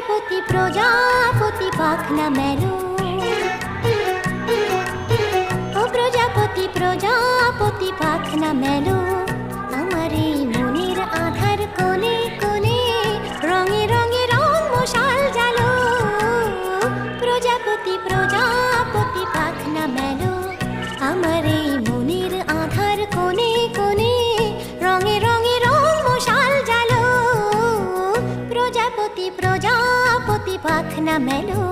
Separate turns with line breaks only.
প্রজাপতি প্রজাপতি পাখনা মেলো, ও প্রজাপতি প্রজাপতি পাখনা মেলো। আমার এই মনের আধার কোণে কোণে রঙে রঙে রং মশাল জালো। প্রজাপতি প্রজাপতি পাখনা মেলো, আমার এই মনের আধার কোণে কোণে রঙে রঙে রং মশাল জালো। প্রজাপতি প্রজাপতি পাখনা মেলো।